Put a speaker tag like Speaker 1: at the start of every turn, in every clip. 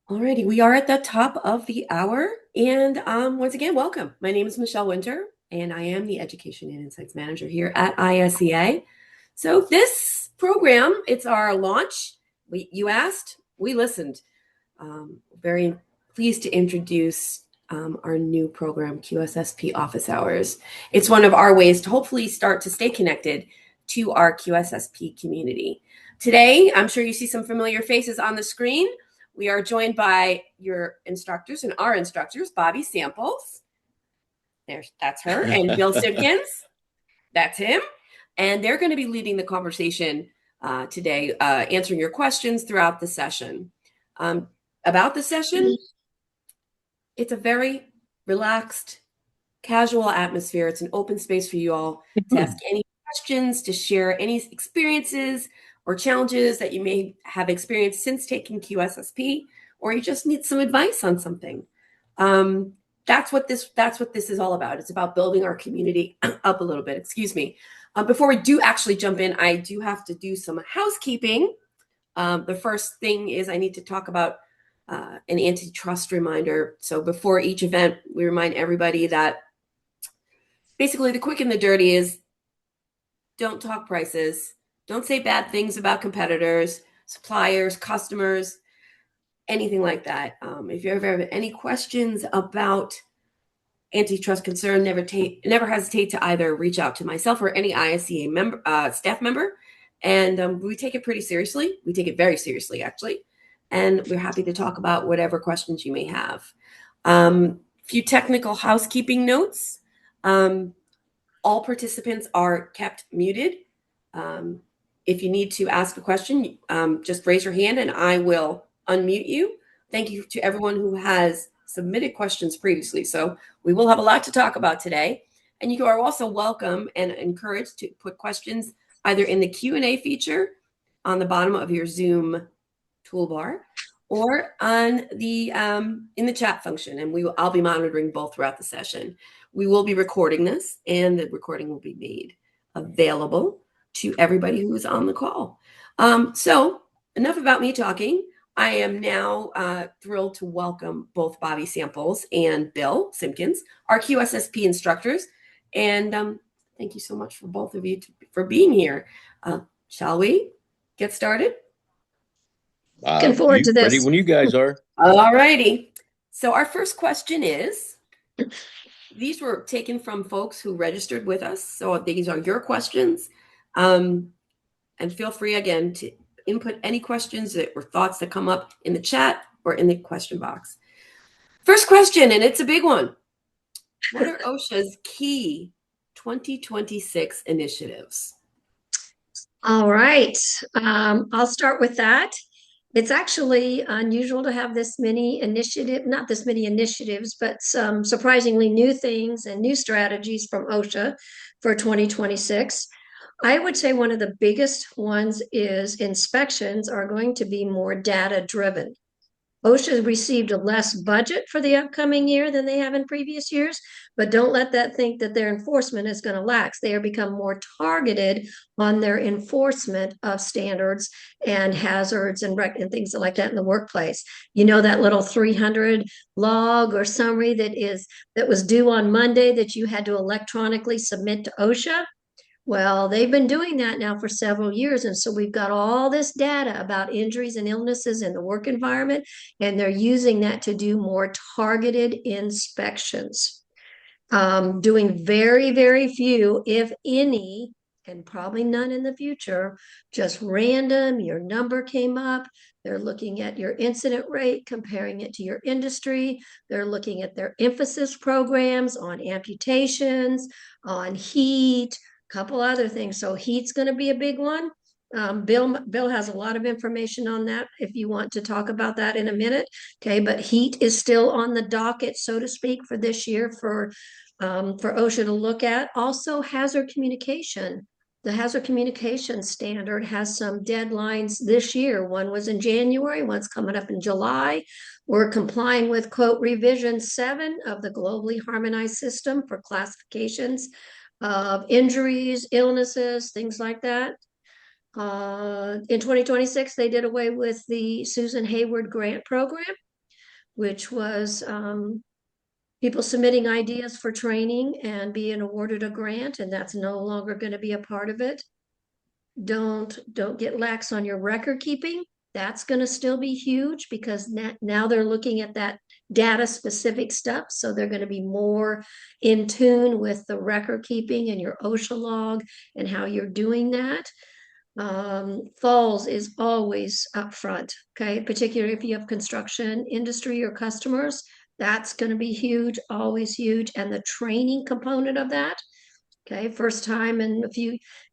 Speaker 1: Alrighty, we are at the top of the hour. And once again, welcome. My name is Michelle Winter, and I am the Education and Insights Manager here at ISEA. So this program, it's our launch. You asked, we listened. Very pleased to introduce our new program, QSSP Office Hours. It's one of our ways to hopefully start to stay connected to our QSSP community. Today, I'm sure you see some familiar faces on the screen. We are joined by your instructors and our instructors, Bobbi Samples. That's her, and Bill Simkins. That's him. And they're going to be leading the conversation today, answering your questions throughout the session. About the session, it's a very relaxed, casual atmosphere. It's an open space for you all to ask any questions, to share any experiences or challenges that you may have experienced since taking QSSP, or you just need some advice on something. That's what this is all about. It's about building our community up a little bit. Excuse me. Before we do actually jump in, I do have to do some housekeeping. The first thing is I need to talk about an antitrust reminder. So before each event, we remind everybody that basically the quick and the dirty is don't talk prices, don't say bad things about competitors, suppliers, customers, anything like that. If you ever have any questions about antitrust concern, never hesitate to either reach out to myself or any ISEA member, staff member. And we take it pretty seriously. We take it very seriously, actually. And we're happy to talk about whatever questions you may have. Few technical housekeeping notes. All participants are kept muted. If you need to ask a question, just raise your hand and I will unmute you. Thank you to everyone who has submitted questions previously. So we will have a lot to talk about today. And you are also welcome and encouraged to put questions either in the Q&A feature on the bottom of your Zoom toolbar or on the in the chat function. And I'll be monitoring both throughout the session. We will be recording this, and the recording will be made available to everybody who is on the call. So enough about me talking. I am now thrilled to welcome both Bobbi Samples and Bill Simkins, our QSSP instructors. And thank you so much for both of you for being here. Shall we get started?
Speaker 2: Looking forward to this. Ready when you guys are.
Speaker 1: All righty. So our first question is, these were taken from folks who registered with us. So these are your questions. And feel free, again, to input any questions or thoughts that come up in the chat or in the question box. First question, and it's a big one. What are OSHA's key 2026 initiatives?
Speaker 2: All right. I'll start with that. It's actually unusual to have not this many initiatives, but some surprisingly new things and new strategies from OSHA for 2026. I would say one of the biggest ones is inspections are going to be more data driven. OSHA received a less budget for the upcoming year than they have in previous years, but don't let that think that their enforcement is going to lax. They are become more targeted on their enforcement of standards and hazards and things like that in the workplace. You know, that little 300 log or summary that was due on Monday that you had to electronically submit to OSHA? Well, they've been doing that now for several years. And so we've got all this data about injuries and illnesses in the work environment, and they're using that to do more targeted inspections. Doing very, very few, if any, and probably none in the future, just random, your number came up. They're looking at your incident rate, comparing it to your industry. They're looking at their emphasis programs on amputations, on heat, couple other things. So heat's going to be a big one. Bill has a lot of information on that if you want to talk about that in a minute. Okay, but heat is still on the docket, so to speak, for this year for OSHA to look at. Also, hazard communication. The hazard communication standard has some deadlines this year. One was in January, one's coming up in July. We're complying with quote revision 7 of the globally harmonized system for classifications of injuries, illnesses, things like that. In 2026, they did away with the Susan Hayward grant program. which was people submitting ideas for training and being awarded a grant, and that's no longer going to be a part of it. Don't get lax on your record keeping. That's going to still be huge because now they're looking at that data specific stuff. So they're going to be more in tune with the record keeping and your OSHA log and how you're doing that. Falls is always up front, okay? Particularly if you have construction industry or customers, that's going to be huge, always huge. And the training component of that, okay, first time in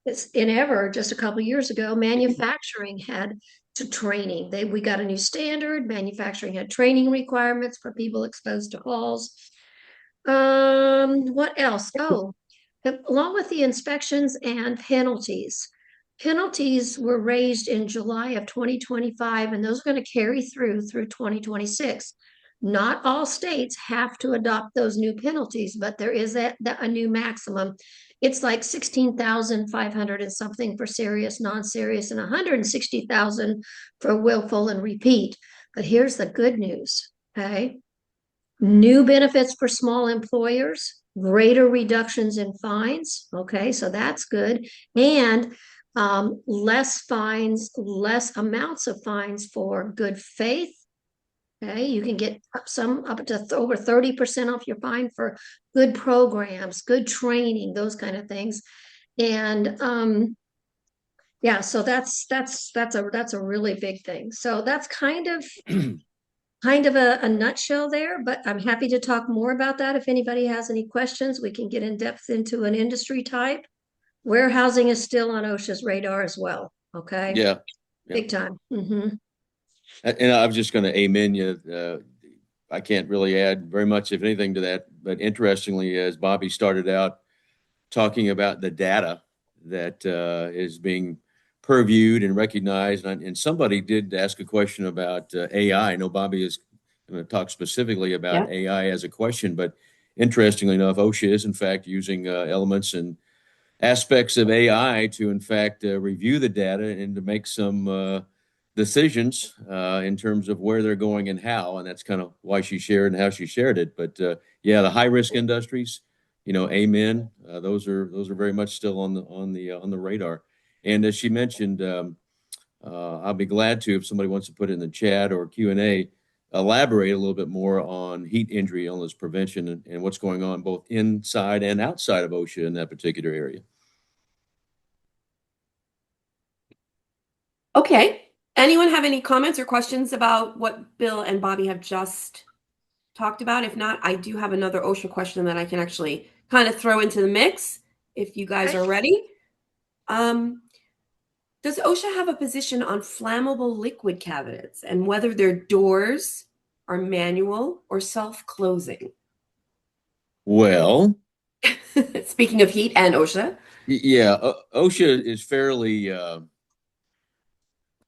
Speaker 2: it's in ever, just a couple years ago, manufacturing had to training. We got a new standard. Manufacturing had training requirements for people exposed to falls. What else? Oh, along with the inspections and penalties. Penalties were raised in July of 2025, and those are going to carry through 2026. Not all states have to adopt those new penalties, but there is a new maximum. It's like 16,500 and something for serious, non-serious, and 160,000 for willful and repeat. But here's the good news, okay? New benefits for small employers, greater reductions in fines. Okay, so that's good. And less fines, less amounts of fines for good faith. Okay, you can get up to over 30% off your fine for good programs, good training, those kind of things. And yeah, so that's a really big thing. So that's kind of a nutshell there, but I'm happy to talk more about that. If anybody has any questions, we can get in depth into an industry type. Warehousing is still on OSHA's radar as well. Okay.
Speaker 3: Yeah, yeah.
Speaker 2: Big time. Mm-hmm.
Speaker 3: And I was just going to amen you. I can't really add very much, if anything, to that. But interestingly, as Bobbi started out talking about the data that is being purviewed and recognized, and somebody did ask a question about AI. I know Bobbi is going to talk specifically about AI as a question, but interestingly enough, OSHA is in fact using elements and aspects of AI to in fact review the data and to make some decisions in terms of where they're going and how, and that's kind of why she shared and how she shared it. But yeah, the high risk industries, amen. Those are very much still on the radar. And as she mentioned, I'll be glad to, if somebody wants to put it in the chat or Q&A, elaborate a little bit more on heat injury illness prevention and what's going on both inside and outside of OSHA in that particular area.
Speaker 1: Okay. Anyone have any comments or questions about what Bill and Bobbi have just talked about? If not, I do have another OSHA question that I can actually kind of throw into the mix if you guys are ready. Does OSHA have a position on flammable liquid cabinets and whether their doors are manual or self-closing?
Speaker 3: Well,
Speaker 1: speaking of heat and OSHA.
Speaker 3: Yeah, OSHA is fairly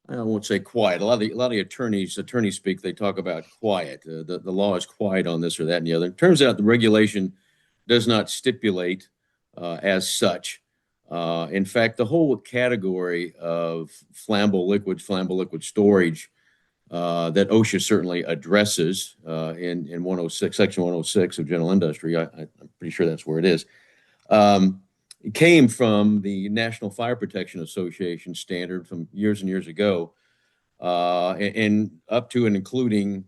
Speaker 3: I won't say quiet. A lot of the attorneys speak. They talk about quiet. The law is quiet on this or that and the other. It turns out the regulation does not stipulate as such. In fact, the whole category of flammable liquid storage that OSHA certainly addresses in 106, Section 106 of General Industry. I'm pretty sure that's where it is. It came from the National Fire Protection Association standard from years and years ago, and up to and including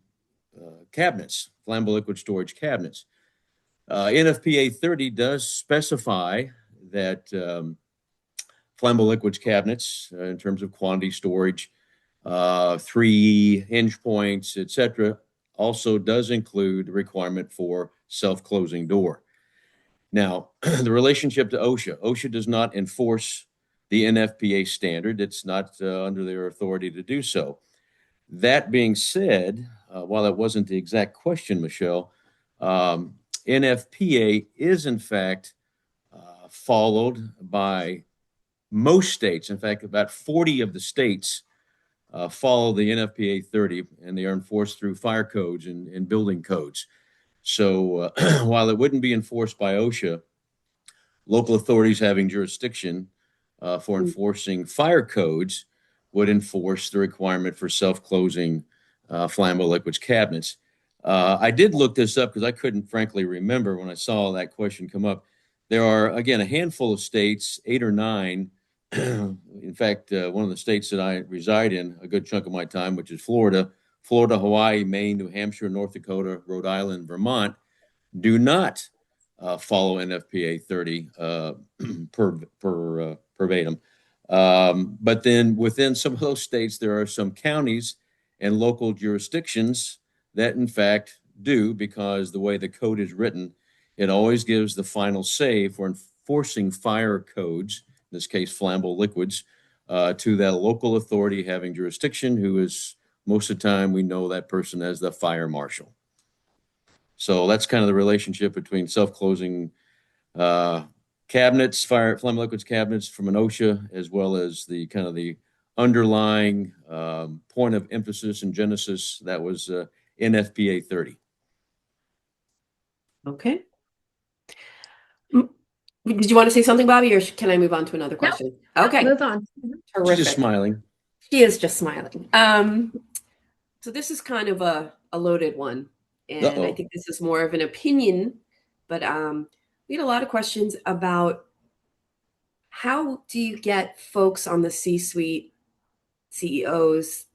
Speaker 3: cabinets, flammable liquid storage cabinets. NFPA 30 does specify that flammable liquids cabinets, in terms of quantity storage, 3 hinge points, etc., also does include the requirement for self-closing door. Now, the relationship to OSHA does not enforce the NFPA standard. It's not under their authority to do so. That being said, while that wasn't the exact question, Michelle, NFPA is in fact followed by most states. In fact, about 40 of the states follow the NFPA 30, and they are enforced through fire codes and building codes. So while it wouldn't be enforced by OSHA, local authorities having jurisdiction for enforcing fire codes would enforce the requirement for self-closing flammable liquids cabinets. I did look this up because I couldn't frankly remember when I saw that question come up. There are, again, a handful of states, 8 or 9. In fact, one of the states that I reside in a good chunk of my time, which is Florida, Hawaii, Maine, New Hampshire, North Dakota, Rhode Island, Vermont, do not follow NFPA 30 verbatim. But then within some of those states, there are some counties and local jurisdictions that, in fact, do, because the way the code is written, it always gives the final say for enforcing fire codes, in this case, flammable liquids, to that local authority having jurisdiction, who is most of the time we know that person as the fire marshal. So that's kind of the relationship between self-closing cabinets, flammable liquids cabinets from an OSHA, as well as the kind of the underlying point of emphasis and genesis that was NFPA 30.
Speaker 1: Okay. Did you want to say something, Bobbi, or can I move on to another question?
Speaker 2: No,
Speaker 1: Okay.
Speaker 2: move on.
Speaker 1: Terrific.
Speaker 3: She's just smiling.
Speaker 1: She is just smiling. So this is kind of a loaded one, and I think this is more of an opinion, but we had a lot of questions about how do you get folks on the C-suite, CEOs,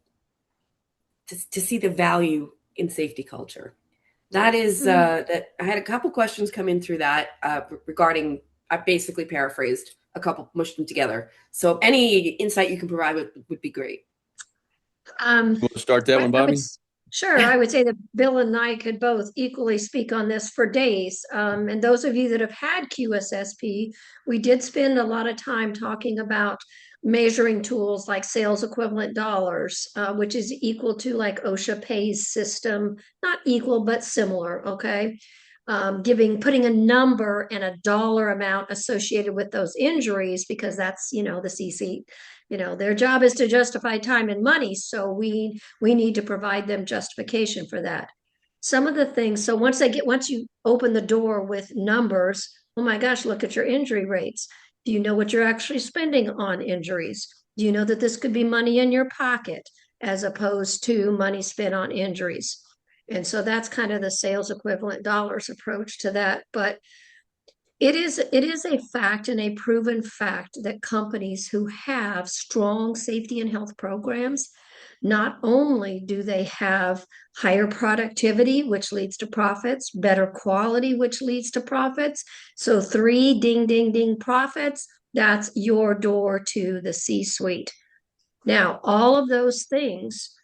Speaker 1: to see the value in safety culture. That is that I had a couple questions come in through that regarding. I basically paraphrased a couple, mushed them together. So any insight you can provide would be great.
Speaker 3: We'll start that one, Bobbi.
Speaker 2: Sure, I would say that Bill and I could both equally speak on this for days. And those of you that have had QSSP, we did spend a lot of time talking about measuring tools like sales equivalent dollars, which is equal to like OSHA pays system, not equal, but similar, okay? Putting a number and a dollar amount associated with those injuries, because that's, the C-suite, their job is to justify time and money. So we need to provide them justification for that. Some of the things, so once you open the door with numbers, oh my gosh, look at your injury rates. Do you know what you're actually spending on injuries? Do you know that this could be money in your pocket as opposed to money spent on injuries? And so that's kind of the sales equivalent dollars approach to that. But it is a fact and a proven fact that companies who have strong safety and health programs, not only do they have higher productivity, which leads to profits, better quality, which leads to profits. So 3 ding, ding, ding profits, that's your door to the C-suite. Now, all of those things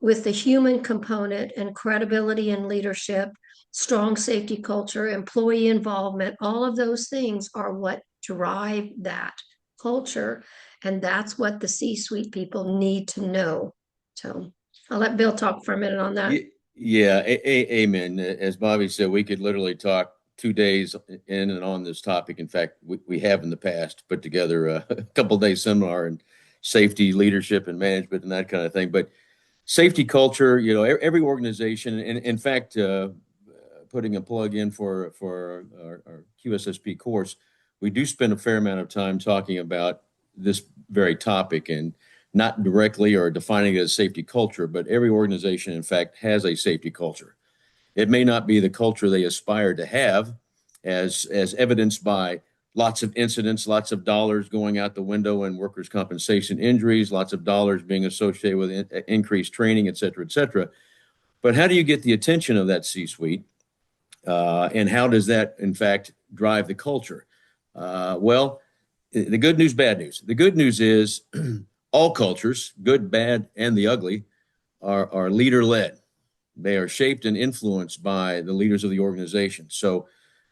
Speaker 2: with the human component and credibility and leadership, strong safety culture, employee involvement, all of those things are what drive that culture. And that's what the C-suite people need to know. So I'll let Bill talk for a minute on that.
Speaker 3: Yeah, amen. As Bobbi said, we could literally talk 2 days in and on this topic. In fact, we have in the past put together a couple days seminar in safety, leadership, and management and that kind of thing. But safety culture, every organization, and in fact, putting a plug in for our QSSP course, we do spend a fair amount of time talking about this very topic, and not directly or defining it as safety culture, but every organization, in fact, has a safety culture. It may not be the culture they aspire to have, as evidenced by lots of incidents, lots of dollars going out the window in workers' compensation injuries, lots of dollars being associated with increased training, et cetera, et cetera. But how do you get the attention of that C-suite? And how does that, in fact, drive the culture? Well, the good news, bad news. The good news is all cultures, good, bad, and the ugly, are leader-led. They are shaped and influenced by the leaders of the organization. So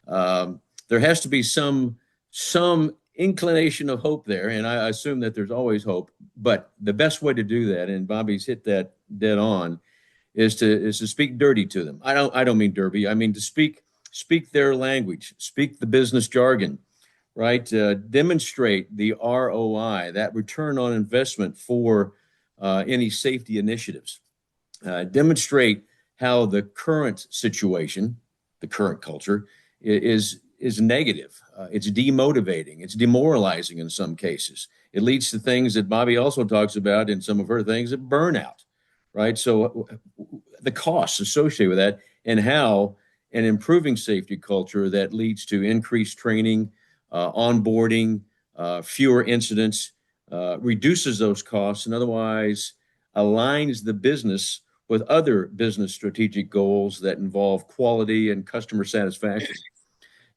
Speaker 3: there has to be some inclination of hope there, and I assume that there's always hope. But the best way to do that, and Bobbi's hit that dead on, is to speak dirty to them. I don't mean derby. I mean to speak their language, speak the business jargon, right? Demonstrate the ROI, that return on investment for any safety initiatives. Demonstrate how the current situation, the current culture, is negative. It's demotivating. It's demoralizing in some cases. It leads to things that Bobbi also talks about in some of her things, burnout, right? So the costs associated with that, and how, and improving safety culture that leads to increased training, onboarding, fewer incidents, reduces those costs, and otherwise aligns the business with other business strategic goals that involve quality and customer satisfaction.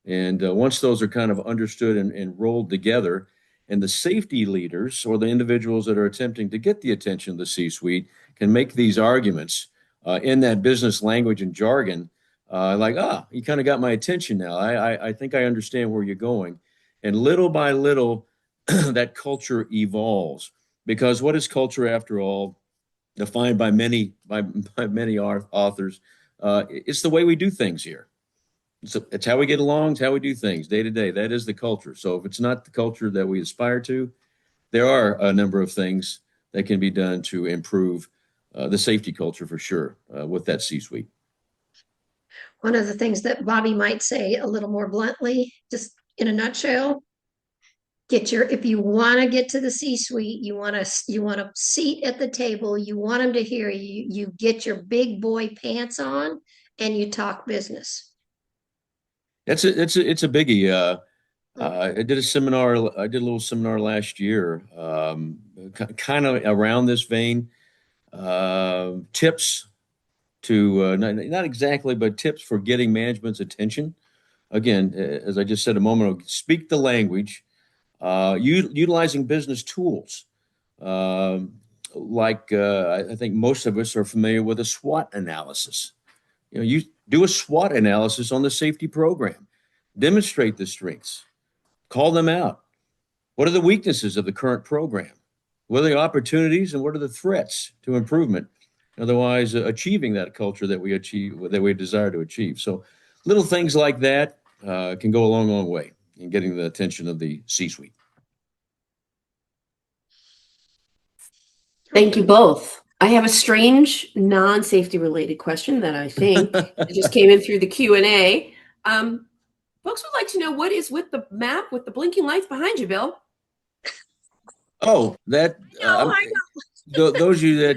Speaker 3: And once those are kind of understood and rolled together, and the safety leaders or the individuals that are attempting to get the attention of the C-suite can make these arguments in that business language and jargon, you kind of got my attention now. I think I understand where you're going. And little by little, that culture evolves. Because what is culture after all? Defined by many authors, it's the way we do things here. It's how we get along. It's how we do things day to day. That is the culture. So if it's not the culture that we aspire to, there are a number of things that can be done to improve the safety culture for sure with that C-suite.
Speaker 2: One of the things that Bobbi might say a little more bluntly, just in a nutshell, if you want to get to the C-suite, you want a seat at the table, you want them to hear you, you get your big boy pants on and you talk business.
Speaker 3: It's a biggie. I did a little seminar last year, kind of around this vein. Tips to not exactly, but tips for getting management's attention. Again, as I just said a moment ago, speak the language, utilizing business tools. I think most of us are familiar with a SWOT analysis. You do a SWOT analysis on the safety program, demonstrate the strengths, call them out. What are the weaknesses of the current program? What are the opportunities and what are the threats to improvement? Otherwise, achieving that culture that we desire to achieve. So, little things like that can go a long, long way in getting the attention of the C-suite.
Speaker 1: Thank you both. I have a strange non-safety related question that I think just came in through the Q&A. Folks would like to know what is with the map with the blinking lights behind you, Bill?
Speaker 3: Oh, that
Speaker 2: I know.
Speaker 3: Those of you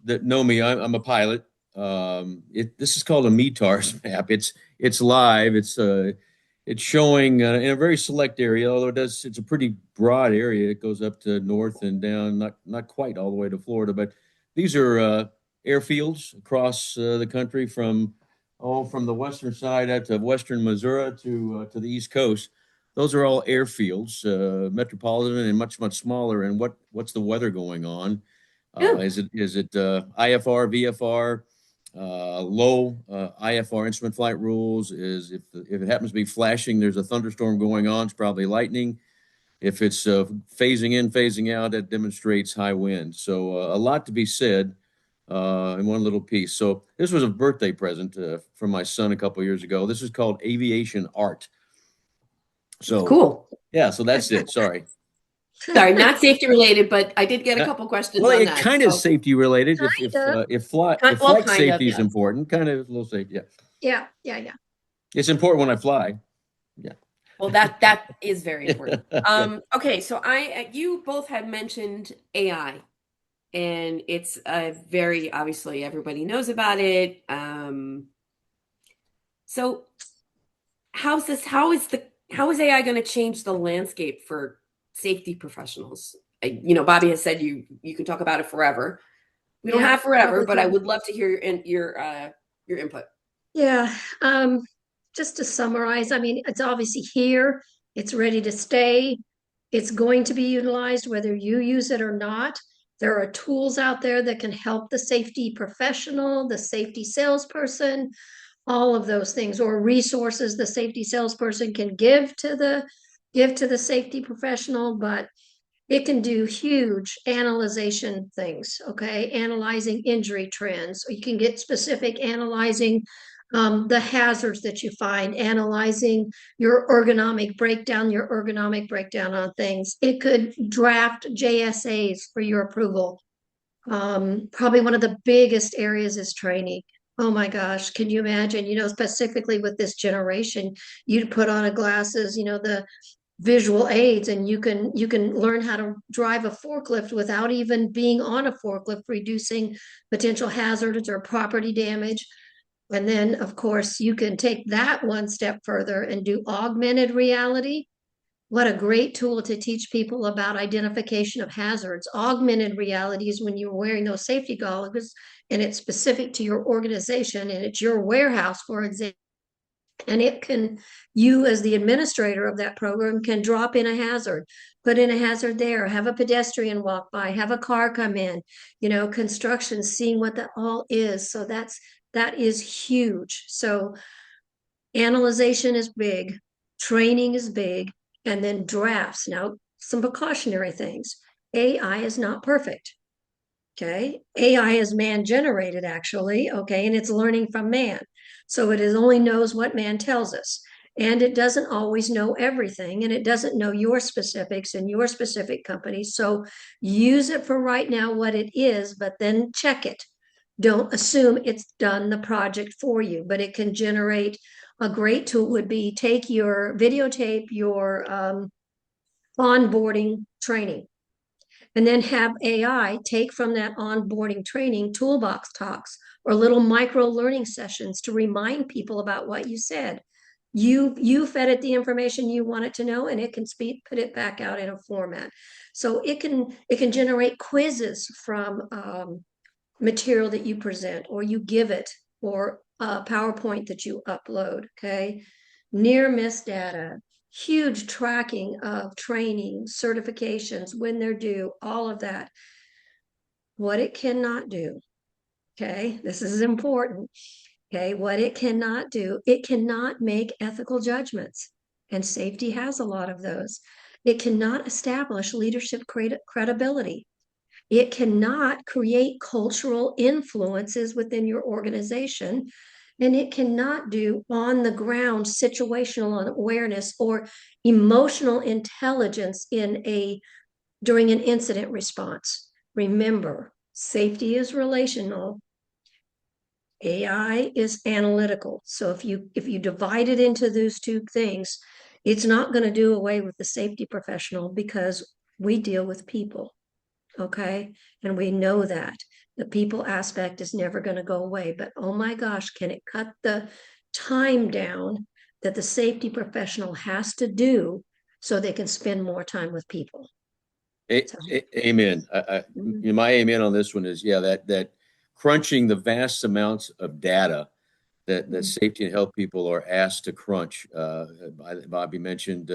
Speaker 3: that know me, I'm a pilot. This is called a METARS map. It's live. It's showing in a very select area, although it's a pretty broad area. It goes up to north and down, not quite all the way to Florida, but these are airfields across the country from the western side out to western Missouri to the East Coast. Those are all airfields, metropolitan and much smaller. And what's the weather going on? Is it IFR, VFR? Low IFR instrument flight rules is if it happens to be flashing, there's a thunderstorm going on, it's probably lightning. If it's phasing in, phasing out, that demonstrates high wind. So a lot to be said in one little piece. So this was a birthday present from my son a couple of years ago. This is called aviation art. So
Speaker 1: cool.
Speaker 3: Yeah, so that's it. Sorry.
Speaker 1: Sorry, not safety related, but I did get a couple questions on that.
Speaker 3: Well, it kind of safety related. If flight safety is important, kind of a little safety.
Speaker 2: Yeah.
Speaker 3: It's important when I fly. Yeah.
Speaker 1: Well, that is very important. Okay, so you both had mentioned AI, and it's very obviously everybody knows about it. So how is AI going to change the landscape for safety professionals? Bobbi has said you can talk about it forever. We don't have forever, but I would love to hear your input.
Speaker 2: Yeah. Just to summarize, I mean, it's obviously here. It's ready to stay. It's going to be utilized whether you use it or not. There are tools out there that can help the safety professional, the safety salesperson, all of those things, or resources the safety salesperson can give to the safety professional, but it can do huge analyzation things, okay? Analyzing injury trends. You can get specific, analyzing the hazards that you find, analyzing your ergonomic breakdown on things. It could draft JSAs for your approval. Probably one of the biggest areas is training. Oh my gosh, can you imagine, specifically with this generation, you'd put on a glasses, the visual aids, and you can learn how to drive a forklift without even being on a forklift, reducing potential hazards or property damage. And then, of course, you can take that one step further and do augmented reality. What a great tool to teach people about identification of hazards. Augmented reality is when you're wearing those safety goggles and it's specific to your organization and it's your warehouse, for example. And it can, you as the administrator of that program can drop in a hazard, put in a hazard there, have a pedestrian walk by, have a car come in, construction, seeing what that all is. So that is huge. So analyzation is big, training is big, and then drafts. Now, some precautionary things. AI is not perfect. Okay. AI is man generated, actually. Okay. And it's learning from man. So it is only knows what man tells us. And it doesn't always know everything. And it doesn't know your specifics and your specific company. So use it for right now what it is, but then check it. Don't assume it's done the project for you, but it can generate. A great tool would be take your videotape, your onboarding training, and then have AI take from that onboarding training toolbox talks or little micro learning sessions to remind people about what you said. You fed it the information you want it to know, and it can put it back out in a format. So it can generate quizzes from material that you present or you give it, or a PowerPoint that you upload. Okay, near miss data, huge tracking of training, certifications, when they're due, all of that. What it cannot do, okay, this is important. Okay, what it cannot do, it cannot make ethical judgments, and safety has a lot of those. It cannot establish leadership credibility. It cannot create cultural influences within your organization, and it cannot do on the ground situational awareness or emotional intelligence during an incident response. Remember, safety is relational. AI is analytical. So if you divide it into those two things, it's not going to do away with the safety professional, because we deal with people. Okay. And we know that the people aspect is never going to go away. But oh my gosh, can it cut the time down that the safety professional has to do so they can spend more time with people? So,
Speaker 3: Amen.
Speaker 2: mhm.
Speaker 3: My amen on this one is, yeah, that crunching the vast amounts of data that safety and health people are asked to crunch. Bobbi mentioned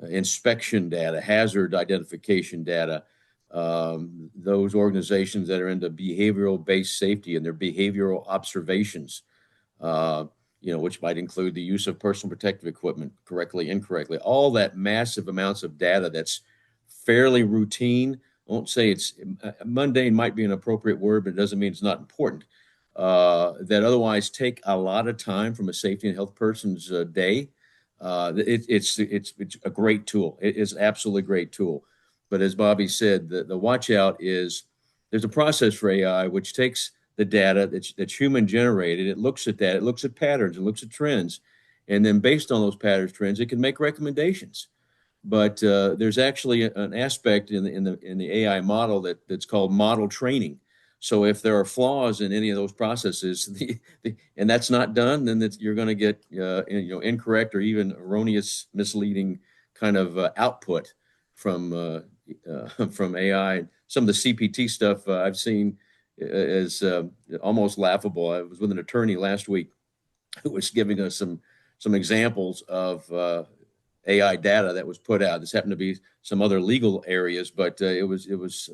Speaker 3: inspection data, hazard identification data. Those organizations that are into behavioral-based safety and their behavioral observations, uh, which might include the use of personal protective equipment correctly, incorrectly, all that massive amounts of data that's fairly routine. I won't say it's mundane, might be an appropriate word, but it doesn't mean it's not important. That otherwise take a lot of time from a safety and health person's day. It's a great tool. It is absolutely a great tool. But as Bobbi said, the watch out is there's a process for AI which takes the data that's human generated. It looks at that. It looks at patterns. It looks at trends, and then based on those patterns, trends, it can make recommendations. But there's actually an aspect in the AI model that's called model training. So if there are flaws in any of those processes, and that's not done, then you're going to get incorrect or even erroneous, misleading kind of output from from AI. Some of the CPT stuff I've seen is almost laughable. I was with an attorney last week who was giving us some examples of AI data that was put out. This happened to be some other legal areas, but it was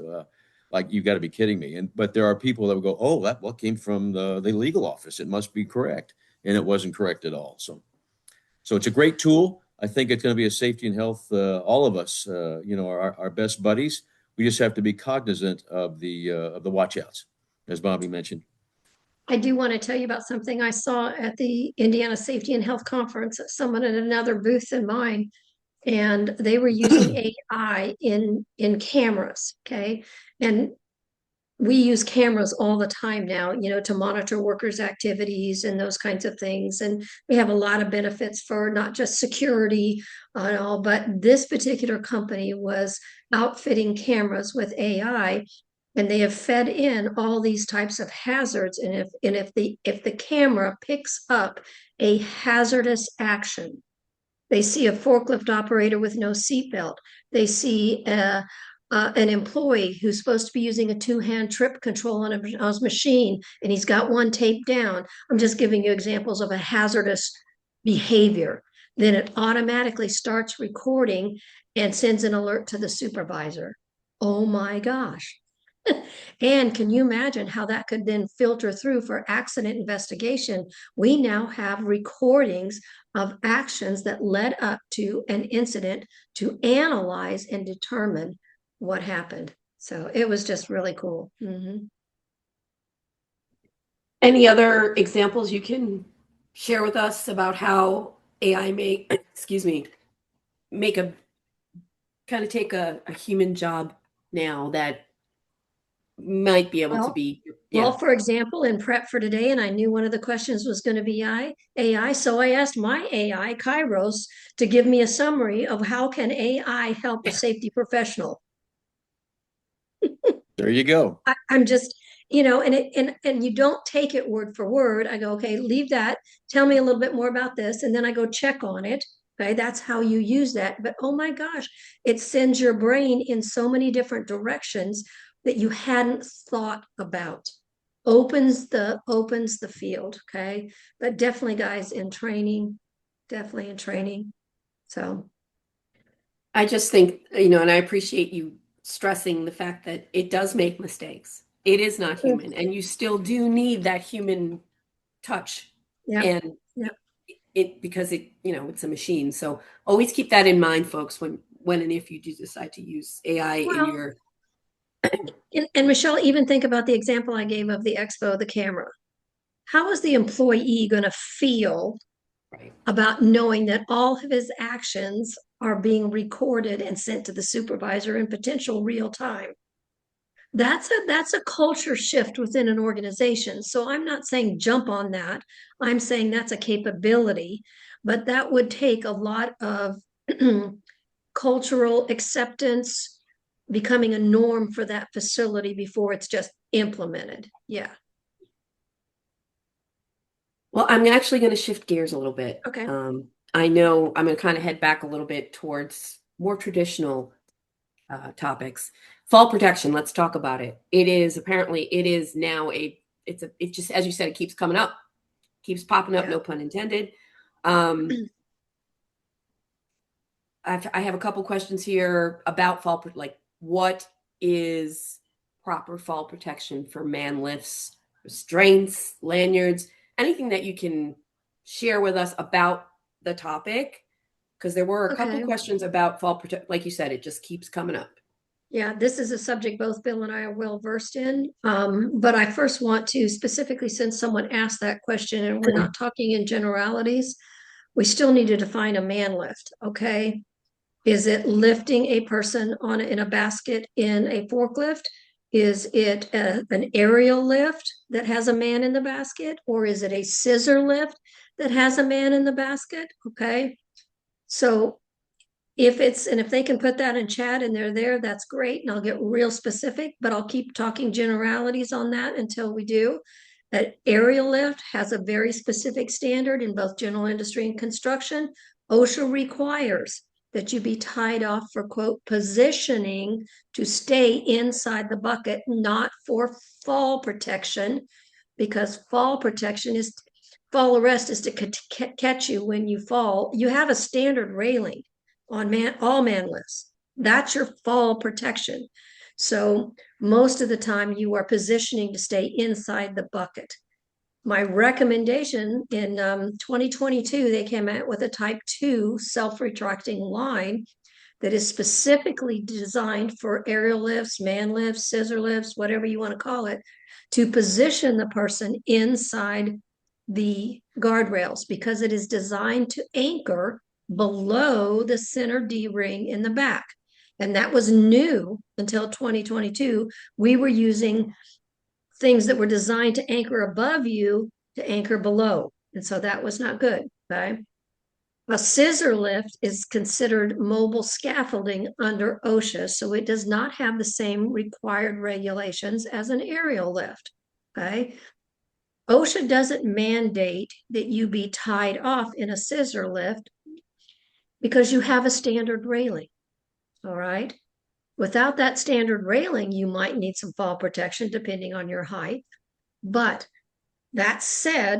Speaker 3: like, you got to be kidding me. But there are people that would go, oh, that came from the legal office. It must be correct, and it wasn't correct at all. So it's a great tool. I think it's going to be a safety and health. All of us, our best buddies. We just have to be cognizant of the watchouts, as Bobbi mentioned.
Speaker 2: I do want to tell you about something I saw at the Indiana Safety and Health Conference. Someone at another booth than mine, and they were using AI in cameras. Okay, and we use cameras all the time now, to monitor workers' activities and those kinds of things. And we have a lot of benefits for not just security and all, but this particular company was outfitting cameras with AI. And they have fed in all these types of hazards. And if the camera picks up a hazardous action, they see a forklift operator with no seatbelt. They see an employee who's supposed to be using a two-hand trip control on a machine, and he's got one taped down. I'm just giving you examples of a hazardous behavior. Then it automatically starts recording and sends an alert to the supervisor. Oh my gosh. And can you imagine how that could then filter through for accident investigation? We now have recordings of actions that led up to an incident to analyze and determine what happened. So it was just really cool.
Speaker 1: Any other examples you can share with us about how AI may, excuse me, make a kind of take a human job now that might be able to
Speaker 2: Well,
Speaker 1: be,
Speaker 2: well, for example, in prep for today, and I knew one of the questions was going to be AI, so I asked my AI, Kairos, to give me a summary of how can AI help a safety professional.
Speaker 3: There you go.
Speaker 2: I'm just, and you don't take it word for word. I go, okay, leave that. Tell me a little bit more about this, and then I go check on it. Okay, that's how you use that. But oh my gosh, it sends your brain in so many different directions that you hadn't thought about. Opens the field. Okay, but definitely, guys, definitely in training. So
Speaker 1: I just think, and I appreciate you stressing the fact that it does make mistakes. It is not human, and you still do need that human touch.
Speaker 2: yeah,
Speaker 1: And
Speaker 2: yeah.
Speaker 1: it because it's a machine. So always keep that in mind, folks, when and if you do decide to use AI in
Speaker 2: Well,
Speaker 1: your
Speaker 2: and Michelle, even think about the example I gave of the expo, the camera. How is the employee going to feel
Speaker 1: right.
Speaker 2: about knowing that all of his actions are being recorded and sent to the supervisor in potential real time? That's a culture shift within an organization. So I'm not saying jump on that. I'm saying that's a capability, but that would take a lot of cultural acceptance becoming a norm for that facility before it's just implemented. Yeah.
Speaker 1: Well, I'm actually going to shift gears a little bit.
Speaker 2: Okay.
Speaker 1: I know I'm going to kind of head back a little bit towards more traditional topics. Fall protection. Let's talk about it. It is now it just, as you said, it keeps coming up, keeps popping up.
Speaker 2: Yeah.
Speaker 1: No pun intended. I have a couple questions here about like what is proper fall protection for man lifts, restraints, lanyards, anything that you can share with us about the topic, because there were a couple
Speaker 2: Okay.
Speaker 1: questions about fall protection. Like you said, it just keeps coming up.
Speaker 2: Yeah, this is a subject both Bill and I are well versed in. But I first want to specifically, since someone asked that question and we're not talking in generalities, we still need to define a man lift. Okay. Is it lifting a person in a basket in a forklift? Is it an aerial lift that has a man in the basket? Or is it a scissor lift that has a man in the basket? Okay. So if they can put that in chat and they're there, that's great. And I'll get real specific, but I'll keep talking generalities on that until we do. That aerial lift has a very specific standard in both general industry and construction. OSHA requires that you be tied off for quote positioning to stay inside the bucket, not for fall protection, because fall arrest is to catch you when you fall. You have a standard railing on all man lifts. That's your fall protection. So most of the time you are positioning to stay inside the bucket. My recommendation in 2022, they came out with a type 2 self-retracting line that is specifically designed for aerial lifts, man lifts, scissor lifts, whatever you want to call it, to position the person inside the guardrails, because it is designed to anchor below the center D-ring in the back. And that was new until 2022. We were using things that were designed to anchor above you to anchor below. And so that was not good. Okay. A scissor lift is considered mobile scaffolding under OSHA, so it does not have the same required regulations as an aerial lift. Okay. OSHA doesn't mandate that you be tied off in a scissor lift because you have a standard railing. All right. Without that standard railing, you might need some fall protection depending on your height. But that said,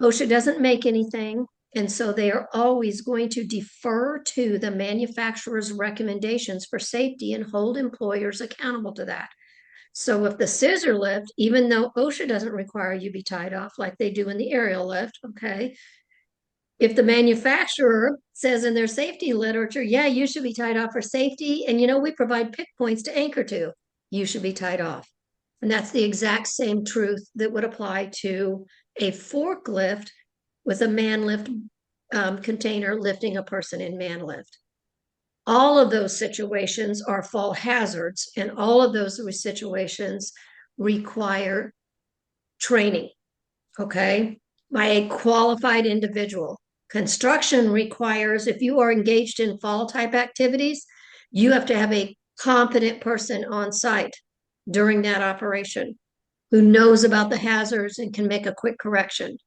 Speaker 2: OSHA doesn't make anything, and so they are always going to defer to the manufacturer's recommendations for safety and hold employers accountable to that. So if the scissor lift, even though OSHA doesn't require you be tied off like they do in the aerial lift, okay, if the manufacturer says in their safety literature, yeah, you should be tied off for safety, and we provide pick points to anchor to, you should be tied off. And that's the exact same truth that would apply to a forklift with a man lift container lifting a person in man lift. All of those situations are fall hazards, and all of those situations require training, okay, by a qualified individual. Construction requires, if you are engaged in fall type activities, you have to have a competent person on site during that operation who knows about the hazards and can make a quick correction.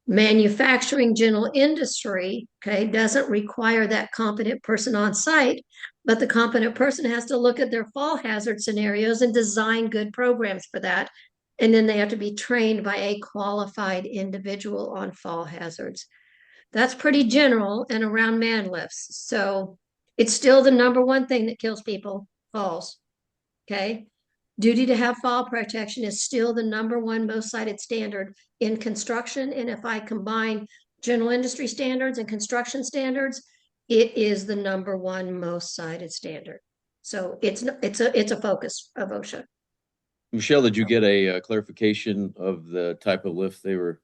Speaker 2: Manufacturing general industry, okay, doesn't require that competent person on site, but the competent person has to look at their fall hazard scenarios and design good programs for that. And then they have to be trained by a qualified individual on fall hazards. That's pretty general and around man lifts. So it's still the number one thing that kills people, falls. Okay. Duty to have fall protection is still the number one most cited standard in construction. And if I combine general industry standards and construction standards, it is the number one most cited standard. So it's a focus of OSHA.
Speaker 3: Michelle, did you get a clarification of the type of lift they were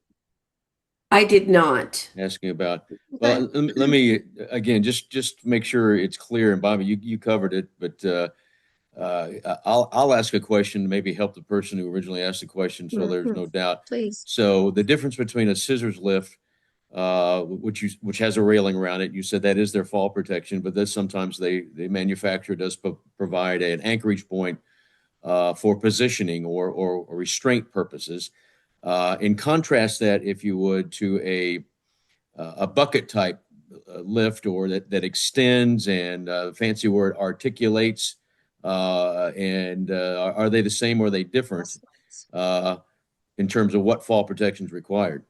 Speaker 1: I did not.
Speaker 3: asking about? Well, let me again just make sure it's clear. And Bobbi, you covered it, but I'll ask a question to maybe help the person who originally asked the question, so there's no doubt.
Speaker 2: Please.
Speaker 3: So the difference between a scissors lift, which has a railing around it, you said that is their fall protection, but that sometimes the manufacturer does provide an anchorage point for positioning or restraint purposes. In contrast, that if you would to a bucket type lift, or that extends and fancy word articulates, and are they the same or are they different in terms of what fall protection is required?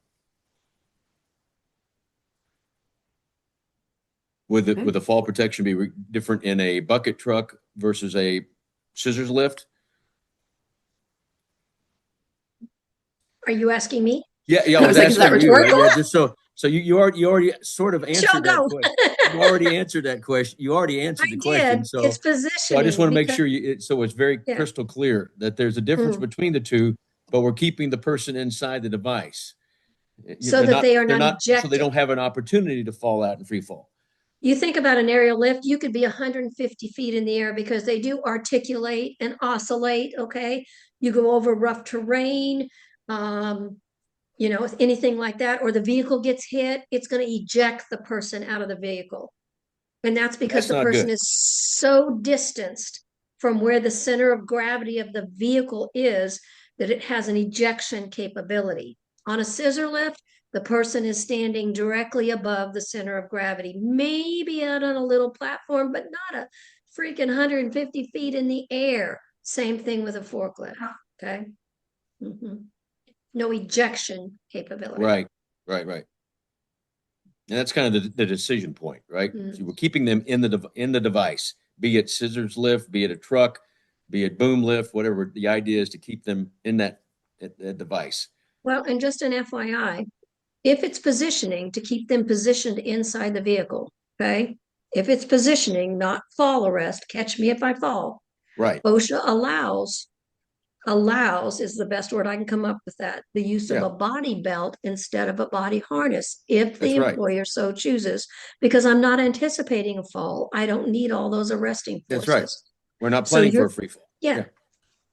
Speaker 3: Would the fall protection be different in a bucket truck versus a scissors lift?
Speaker 2: Are you asking me?
Speaker 3: Yeah,
Speaker 1: I was like, is that rhetorical?
Speaker 3: Yeah, just so you already sort of answered that question. You already answered that question. You already answered the question. So
Speaker 2: it's positioning.
Speaker 3: So I just want to make sure so it's very crystal clear that there's a difference between the two, but we're keeping the person inside the device,
Speaker 2: so that they are not ejected.
Speaker 3: So they don't have an opportunity to fall out and free fall.
Speaker 2: You think about an aerial lift, you could be 150 feet in the air because they do articulate and oscillate. Okay, you go over rough terrain. Anything like that, or the vehicle gets hit, it's going to eject the person out of the vehicle. And that's because the person is so distanced from where the center of gravity of the vehicle is that it has an ejection capability. On a scissor lift, the person is standing directly above the center of gravity, maybe out on a little platform, but not a freaking 150 feet in the air. Same thing with a forklift. Okay. No ejection capability.
Speaker 3: Right. And that's kind of the decision point, right? So we're keeping them in the device, be it scissors lift, be it a truck, be it boom lift, whatever. The idea is to keep them in that device.
Speaker 2: Well, and just an FYI, if it's positioning, to keep them positioned inside the vehicle, okay? If it's positioning, not fall arrest, catch me if I fall.
Speaker 3: Right.
Speaker 2: OSHA allows is the best word I can come up with, that the use of a body belt instead of a body harness if the employer so chooses, because I'm not anticipating a fall. I don't need all those arresting forces.
Speaker 3: That's right. We're not planning for a free fall.
Speaker 2: Yeah.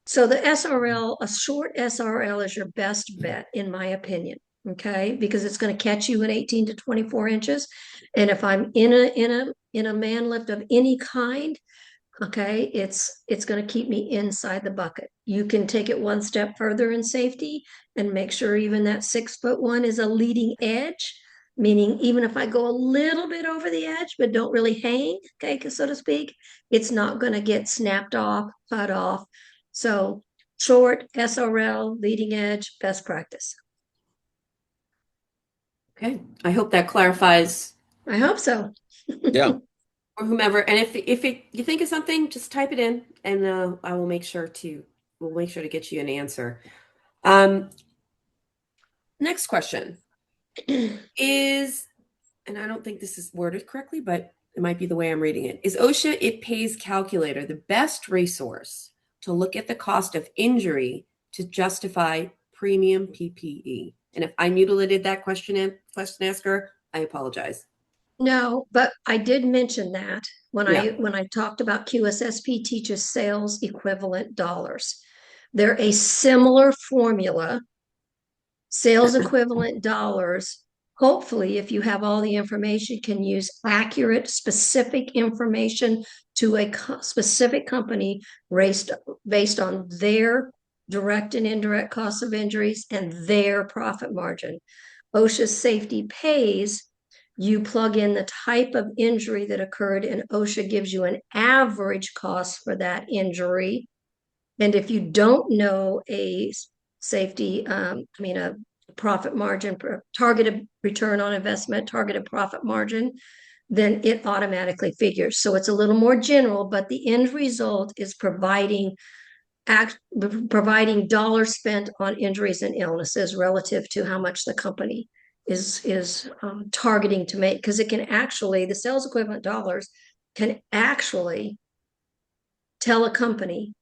Speaker 2: So the SRL, a short SRL is your best bet, in my opinion. okay, because it's going to catch you at 18 to 24 inches. And if I'm in a man lift of any kind, okay, it's going to keep me inside the bucket. You can take it one step further in safety and make sure even that 6 foot one is a leading edge, meaning even if I go a little bit over the edge but don't really hang, okay, so to speak, it's not going to get snapped off, cut off. So short, SRL, leading edge, best practice.
Speaker 1: Okay, I hope that clarifies
Speaker 2: I hope so.
Speaker 3: Yeah.
Speaker 1: or whomever. And if you think of something, just type it in, and I will make sure to get you an answer. Um, Next question is, and I don't think this is worded correctly, but it might be the way I'm reading it. Is OSHA It Pays Calculator the best resource to look at the cost of injury to justify premium PPE? And if I mutilated that question asker, I apologize.
Speaker 2: No, but I did mention that when
Speaker 1: Yeah.
Speaker 2: I talked about QSSP teaches sales equivalent dollars. They're a similar formula, sales equivalent dollars. Hopefully, if you have all the information, can use accurate, specific information to a specific company based on their direct and indirect costs of injuries and their profit margin. OSHA Safety Pays, you plug in the type of injury that occurred, and OSHA gives you an average cost for that injury. And if you don't know a a profit margin, targeted return on investment, targeted profit margin, then it automatically figures. So it's a little more general, but the end result is providing dollars spent on injuries and illnesses relative to how much the company is targeting to make, because it can actually, the sales equivalent dollars can actually tell a company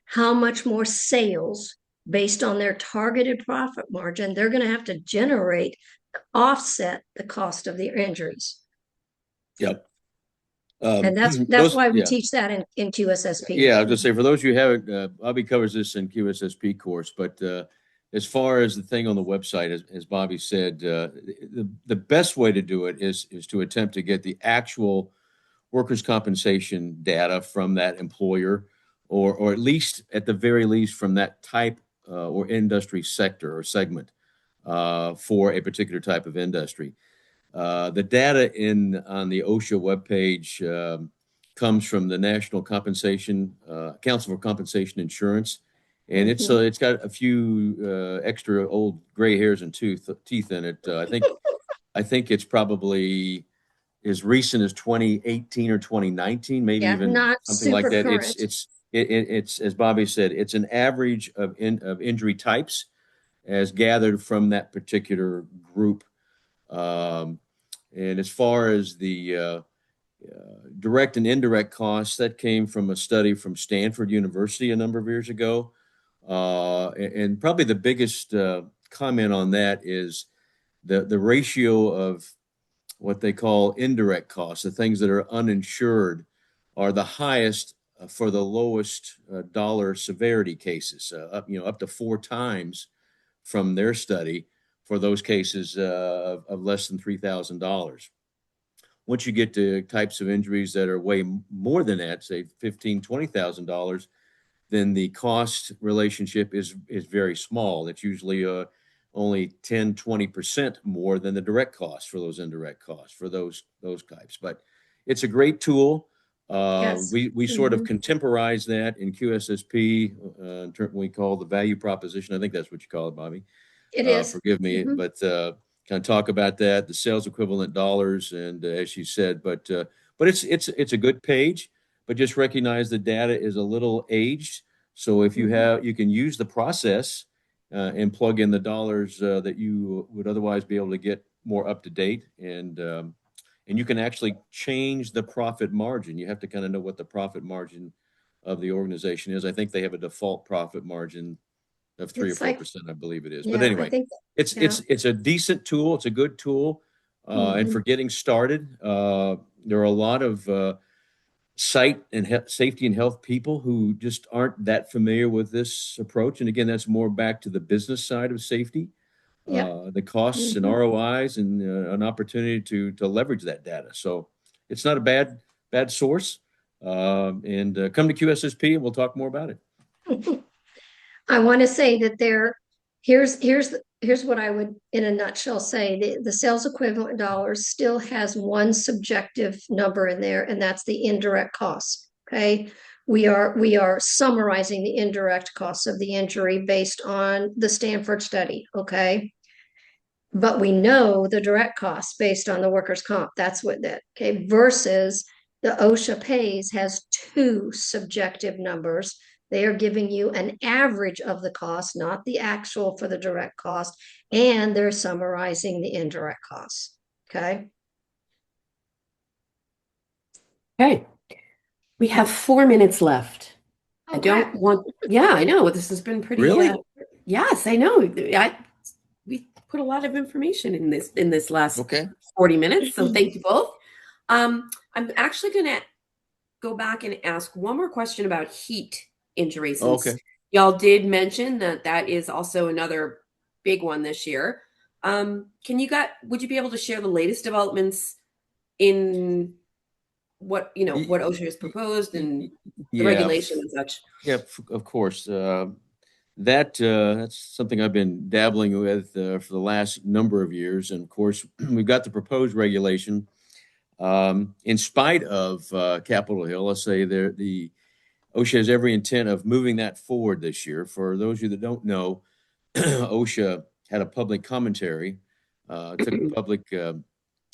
Speaker 2: how much more sales based on their targeted profit margin they're going to have to generate to offset the cost of their injuries.
Speaker 3: Yep.
Speaker 2: And that's
Speaker 3: Those,
Speaker 2: why we
Speaker 3: yeah.
Speaker 2: teach that in QSSP.
Speaker 3: Yeah, I was going to say, for those who haven't, Bobbi covers this in QSSP course, but as far as the thing on the website, as Bobbi said, the best way to do it is to attempt to get the actual workers' compensation data from that employer, or at the very least from that type or industry sector or segment for a particular type of industry. The data on the OSHA webpage comes from the National Compensation Council for Compensation Insurance, and it's got a few extra old gray hairs and teeth in it. I think it's probably as recent as 2018 or 2019, maybe
Speaker 2: Yeah,
Speaker 3: even
Speaker 2: not
Speaker 3: something like
Speaker 2: super
Speaker 3: that.
Speaker 2: current.
Speaker 3: It's as Bobbi said, it's an average of injury types as gathered from that particular group. Um, and as far as the direct and indirect costs, that came from a study from Stanford University a number of years ago. And probably the biggest comment on that is the ratio of what they call indirect costs, the things that are uninsured, are the highest for the lowest dollar severity cases, up to 4 times from their study for those cases of less than $3,000. Once you get to types of injuries that are way more than that, say $15,000, $20,000, then the cost relationship is very small. It's usually only 10, 20% more than the direct cost for those indirect costs for those types. But it's a great tool.
Speaker 2: Yes.
Speaker 3: We sort of contemporize that in QSSP, in term we call the value proposition. I think that's what you call it, Bobbi.
Speaker 2: It is.
Speaker 3: Forgive me, but kind of talk about that, the sales equivalent dollars, and as you said, but it's a good page, but just recognize the data is a little aged. So if you can use the process and plug in the dollars that you would otherwise be able to get more up to date, and you can actually change the profit margin. You have to kind of know what the profit margin of the organization is. I think they have a default profit margin of 3 or 4%, I believe it is. But
Speaker 2: Yeah, I
Speaker 3: anyway,
Speaker 2: think,
Speaker 3: it's a decent tool. It's a good tool, and for getting started, there are a lot of site and safety and health people who just aren't that familiar with this approach. And again, that's more back to the business side of safety.
Speaker 2: Yep.
Speaker 3: the costs and
Speaker 2: Mhm.
Speaker 3: ROIs and an opportunity to leverage that data. So it's not a bad source. And come to QSSP and we'll talk more about it.
Speaker 2: I want to say that here's what I would in a nutshell say. The sales equivalent dollars still has one subjective number in there, and that's the indirect costs. Okay. We are summarizing the indirect costs of the injury based on the Stanford study. Okay. But we know the direct costs based on the workers' comp. That's what that, okay, versus the OSHA pays has two subjective numbers. They are giving you an average of the cost, not the actual for the direct cost, and they're summarizing the indirect costs. Okay.
Speaker 1: Okay. We have 4 minutes left. I
Speaker 2: Oh,
Speaker 1: don't
Speaker 2: crap.
Speaker 1: want, yeah, I know. This has been pretty,
Speaker 3: Really?
Speaker 1: yes, I know. We put a lot of information in this last
Speaker 3: Okay.
Speaker 1: 40 minutes. So thank you both. I'm actually going to go back and ask one more question about heat injury, since
Speaker 3: Okay.
Speaker 1: y'all did mention that that is also another big one this year. Would you be able to share the latest developments in what OSHA has proposed and the
Speaker 3: Yeah.
Speaker 1: regulation and such?
Speaker 3: Yeah, of course. That's something I've been dabbling with for the last number of years, and of course, we've got the proposed regulation. In spite of Capitol Hill, let's say the OSHA has every intent of moving that forward this year. For those of you that don't know, OSHA had a public commentary, took a public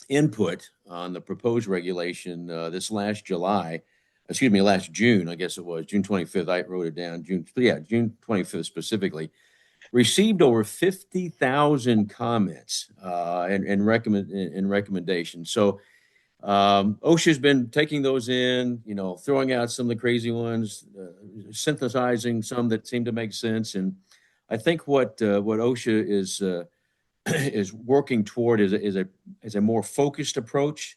Speaker 3: input on the proposed regulation this last last June, I guess it was June 25th. I wrote it down, June 25th specifically. Received over 50,000 comments and recommendations. So OSHA's been taking those in, throwing out some of the crazy ones, synthesizing some that seem to make sense. And I think what OSHA is working toward is a more focused approach.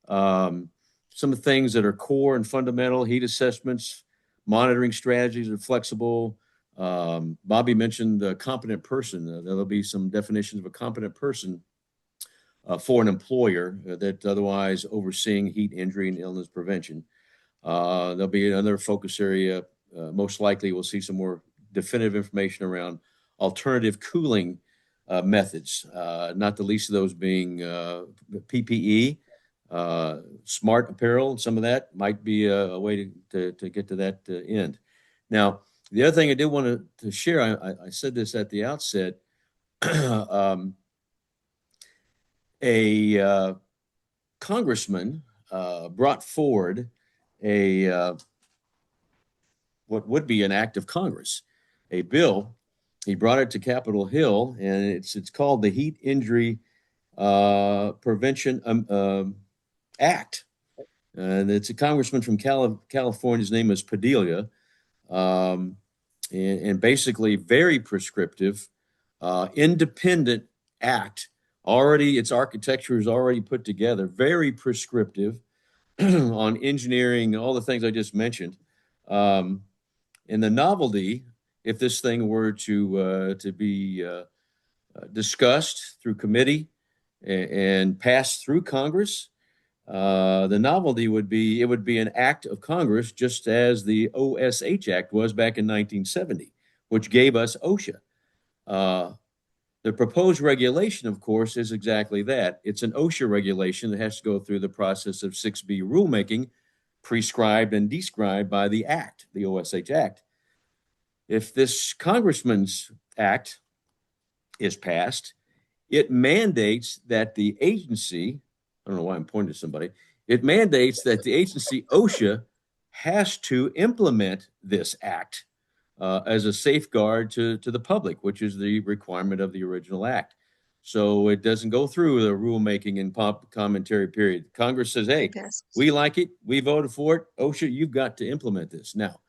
Speaker 3: Some of the things that are core and fundamental: heat assessments, monitoring strategies are flexible. Bobbi mentioned the competent person. There'll be some definitions of a competent person for an employer that otherwise overseeing heat injury and illness prevention. There'll be another focus area. Most likely, we'll see some more definitive information around alternative cooling methods, not the least of those being PPE, smart apparel, and some of that might be a way to get to that end. Now, the other thing I did want to share, I said this at the outset, a congressman brought forward a what would be an act of Congress, a bill. He brought it to Capitol Hill, and it's called the Heat Injury Prevention Act. And it's a congressman from California. His name is Padilla, and basically very prescriptive, independent act. Already, its architecture is already put together, very prescriptive on engineering, all the things I just mentioned. Um, and the novelty, if this thing were to be discussed through committee and passed through Congress, the novelty would be it would be an act of Congress, just as the OSH Act was back in 1970, which gave us OSHA. Uh, the proposed regulation, of course, is exactly that. It's an OSHA regulation that has to go through the process of 6B rulemaking, prescribed and described by the Act, the OSH Act. If this Congressman's Act is passed, it mandates that the agency, I don't know why I'm pointing to somebody, it mandates that the agency OSHA has to implement this act as a safeguard to the public, which is the requirement of the original act. So it doesn't go through the rulemaking and commentary period. Congress says, hey, we like it. We voted for it. OSHA, you've got to implement this. Now,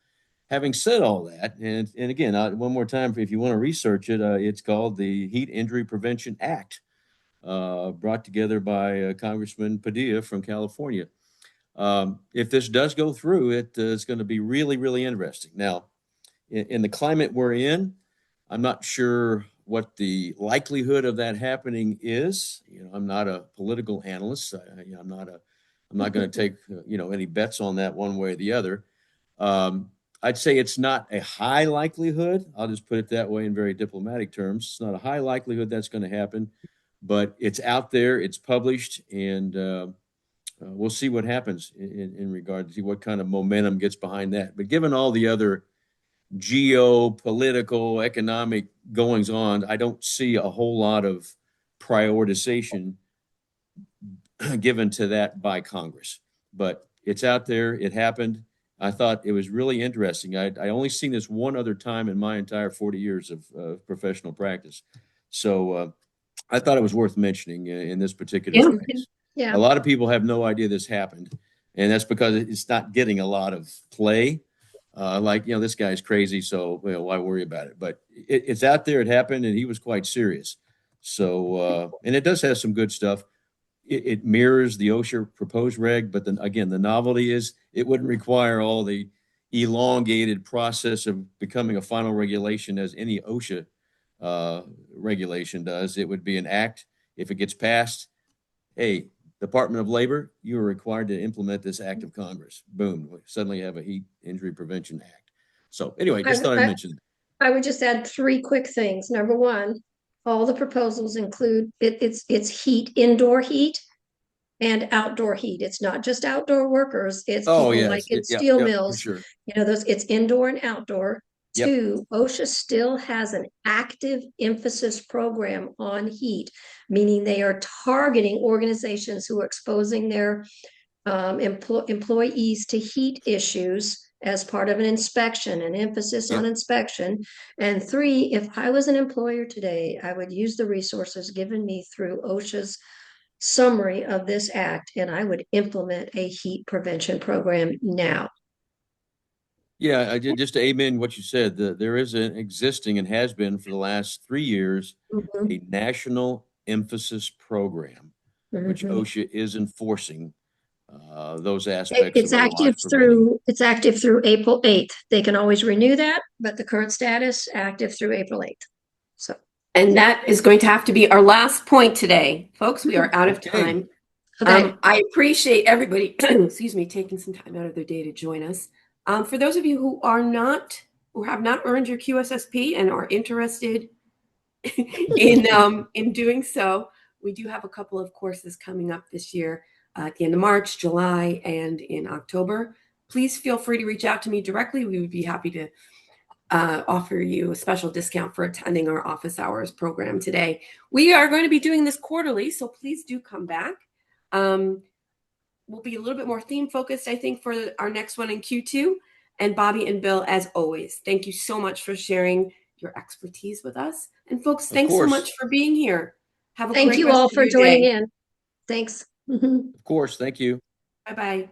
Speaker 3: having said all that, and again, one more time, if you want to research it, it's called the Heat Injury Prevention Act, brought together by Congressman Padilla from California. If this does go through, it's going to be really, really interesting. Now, in the climate we're in, I'm not sure what the likelihood of that happening is. I'm not a political analyst. I'm not going to take any bets on that one way or the other. I'd say it's not a high likelihood. I'll just put it that way in very diplomatic terms. It's not a high likelihood that's going to happen, but it's out there, it's published, and we'll see what happens in regard to what kind of momentum gets behind that. But given all the other geopolitical, economic goings on, I don't see a whole lot of prioritization given to that by Congress. But it's out there. It happened. I thought it was really interesting. I only seen this one other time in my entire 40 years of professional practice. So I thought it was worth mentioning in this particular case.
Speaker 2: Yeah.
Speaker 3: A lot of people have no idea this happened, and that's because it's not getting a lot of play. This guy's crazy, so why worry about it? But it's out there. It happened, and he was quite serious. So, and it does have some good stuff. It mirrors the OSHA proposed reg, but then again, the novelty is it wouldn't require all the elongated process of becoming a final regulation as any OSHA regulation does. It would be an act. If it gets passed, hey, Department of Labor, you are required to implement this act of Congress. Boom, we suddenly have a Heat Injury Prevention Act. So anyway, just thought I'd mention.
Speaker 2: I would just add 3 quick things. Number 1, all the proposals include it's heat, indoor heat and outdoor heat. It's not just outdoor workers. It's people like in steel mills.
Speaker 3: Sure.
Speaker 2: It's indoor and outdoor.
Speaker 3: Yep.
Speaker 2: 2, OSHA still has an active emphasis program on heat, meaning they are targeting organizations who are exposing their employees to heat issues as part of an inspection, an emphasis on inspection. And 3, if I was an employer today, I would use the resources given me through OSHA's summary of this act, and I would implement a heat prevention program now.
Speaker 3: Yeah, I did just to amen what you said. There is an existing and has been for the last 3 years a national emphasis program, which OSHA is enforcing those aspects.
Speaker 2: It's active through April 8th. They can always renew that, but the current status active through April 8th. So,
Speaker 1: and that is going to have to be our last point today, folks. We are out of time.
Speaker 2: Okay.
Speaker 1: I appreciate everybody, excuse me, taking some time out of their day to join us. For those of you who have not earned your QSSP and are interested in doing so, we do have a couple of courses coming up this year at the end of March, July, and in October. Please feel free to reach out to me directly. We would be happy to offer you a special discount for attending our office hours program today. We are going to be doing this quarterly, so please do come back. We'll be a little bit more theme focused, I think, for our next one in Q2. And Bobbi and Bill, as always, thank you so much for sharing your expertise with us. And folks, thanks so much for being here. Have a great rest of your day.
Speaker 2: Thank you all for joining in. Thanks.
Speaker 3: Of course. Thank you.
Speaker 1: Bye-bye.